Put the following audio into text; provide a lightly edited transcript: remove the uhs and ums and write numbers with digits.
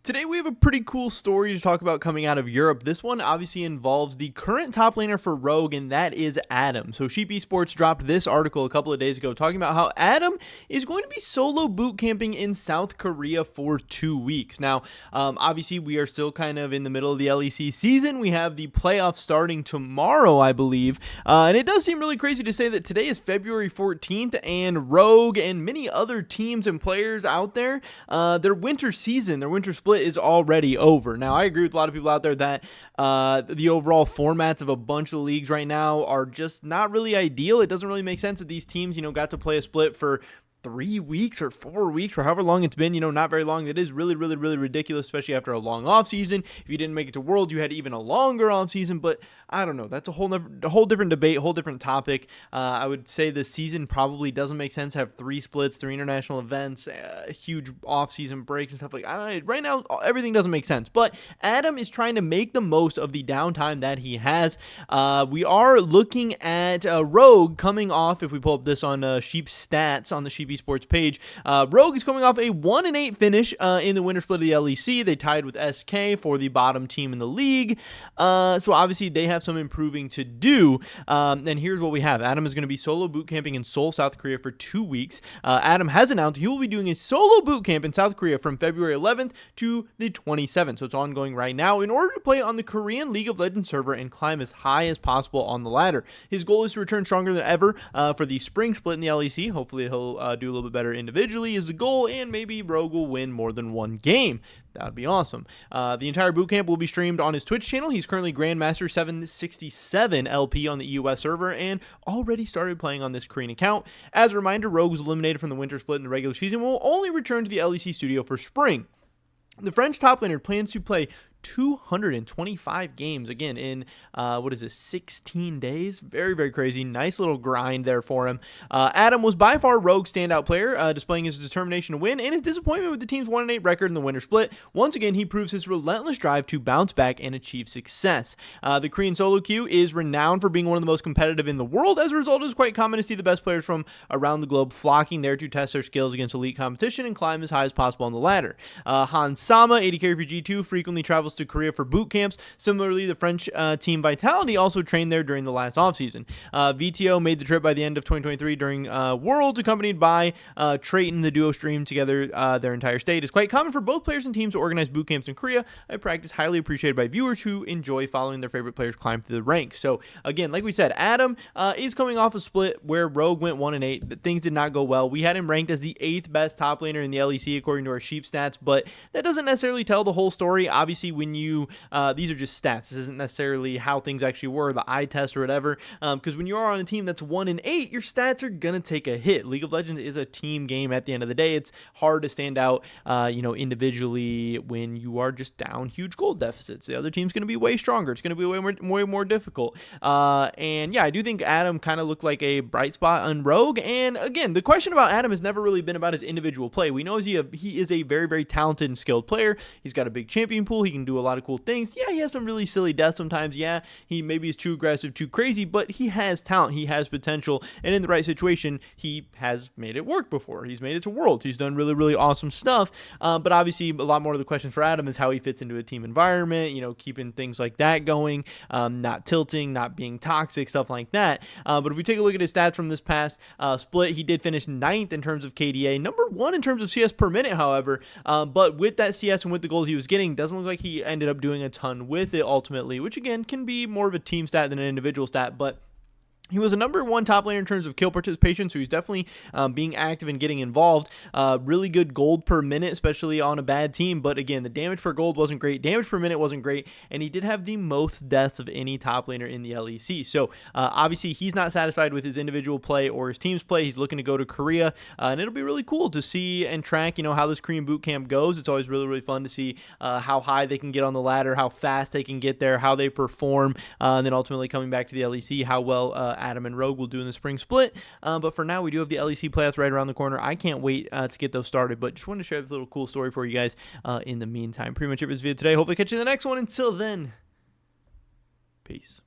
Today we have a pretty cool story to talk about coming out of Europe. This one obviously involves the current top laner for Rogue, and that is Adam. So Sheep Esports dropped this article a couple of days ago talking about how Adam is going to be solo boot camping in South Korea for 2 weeks. Now, obviously we are still kind of in the middle of the LEC season. We have the playoffs starting tomorrow, I believe. And it does seem really crazy to say that today is February 14th, and Rogue and many other teams and players out there, their winter season, their winter split is already over. Now, I agree with a lot of people out there that the overall formats of a bunch of leagues right now are just not really ideal. It doesn't really make sense that these teams, got to play a split for 3 weeks or 4 weeks or however long it's been, not very long. That is really, really, really ridiculous, especially after a long off season. If you didn't make it to World, you had even a longer off season, but I don't know. That's a whole different debate, whole different topic. I would say the season probably doesn't make sense to have 3 splits, 3 international events, huge off season breaks and stuff like that. Right now, everything doesn't make sense, but Adam is trying to make the most of the downtime that he has. We are looking at Rogue coming off, if we pull up this on Sheep Stats on the Sheep Esports page, Rogue is coming off a 1-8 finish in the winter split of the LEC. They tied with SK for the bottom team in the league. So obviously they have some improving to do. And here's what we have. Adam is going to be solo boot camping in Seoul, South Korea for 2 weeks. Adam has announced he will be doing a solo boot camp in South Korea from February 11th to the 27th. So it's ongoing right now in order to play on the Korean League of Legends server and climb as high as possible on the ladder. His goal is to return stronger than ever for the spring split in the LEC. Hopefully he'll do a little bit better individually is the goal, and maybe Rogue will win more than one game. That would be awesome. The entire bootcamp will be streamed on his Twitch channel. He's currently Grandmaster 767 LP on the US server and already started playing on this Korean account. As a reminder, Rogue was eliminated from the winter split in the regular season and will only return to the LEC studio for spring. The French top laner plans to play 225 games again in 16 days. Very, very crazy. Nice little grind there for him. Adam was by far Rogue's standout player, displaying his determination to win and his disappointment with the team's 1-8 record in the winter split. Once again, he proves his relentless drive to bounce back and achieve success. The Korean solo queue is renowned for being one of the most competitive in the world. As a result, it is quite common to see the best players from around the globe flocking there to test their skills against elite competition and climb as high as possible on the ladder. Han Sama, AD carry for G2, frequently travels to Korea for boot camps. Similarly, the French team Vitality also trained there during the last offseason. VTO made the trip by the end of 2023 during Worlds, accompanied by Trayton. The duo streamed together their entire state. It's quite common for both players and teams to organize boot camps in Korea, a practice highly appreciated by viewers who enjoy following their favorite players climb through the ranks. So again, like we said, Adam is coming off a split where Rogue went 1-8, but things did not go well. We had him ranked as the 8th best top laner in the LEC according to our Sheep Stats, but that doesn't necessarily tell the whole story. Obviously, when you these are just stats. This isn't necessarily how things actually were, the eye test or whatever, because when you are on a team that's 1-8, your stats are gonna take a hit. League of Legends is a team game at the end of the day. It's hard to stand out individually when you are just down huge gold deficits. The other team's gonna be way stronger. It's gonna be way more difficult. And yeah, I do think Adam kind of looked like a bright spot on Rogue. And again, the question about Adam has never really been about his individual play. We know he is a very, very talented and skilled player. He's got a big champion pool. He can do a lot of cool things. Yeah, he has some really silly deaths sometimes. Yeah, he maybe is too aggressive, too crazy, but he has talent. He has potential. And in the right situation, he has made it work before. He's made it to Worlds. He's done really, really awesome stuff. But obviously, a lot more of the question for Adam is how he fits into a team environment, keeping things like that going, not tilting, not being toxic, stuff like that. But if we take a look at his stats from this past split, he did finish 9th in terms of KDA, number 1 in terms of CS per minute, however. But with that CS and with the goals he was getting, doesn't look like he ended up doing a ton with it ultimately, which again can be more of a team stat than an individual stat, but he was a number 1 top laner in terms of kill participation, so he's definitely being active and getting involved. Really good gold per minute, especially on a bad team. But again, the damage per gold wasn't great. Damage per minute wasn't great. And he did have the most deaths of any top laner in the LEC. So obviously, he's not satisfied with his individual play or his team's play. He's looking to go to Korea. And it'll be really cool to see and track, how this Korean boot camp goes. It's always really, really fun to see how high they can get on the ladder, how fast they can get there, how they perform. And then ultimately coming back to the LEC, how well Adam and Rogue will do in the spring split. But for now, we do have the LEC playoffs right around the corner. I can't wait to get those started, but just wanted to share this little cool story for you guys in the meantime. Pretty much it for this video today. Hopefully catch you in the next one. Until then, peace.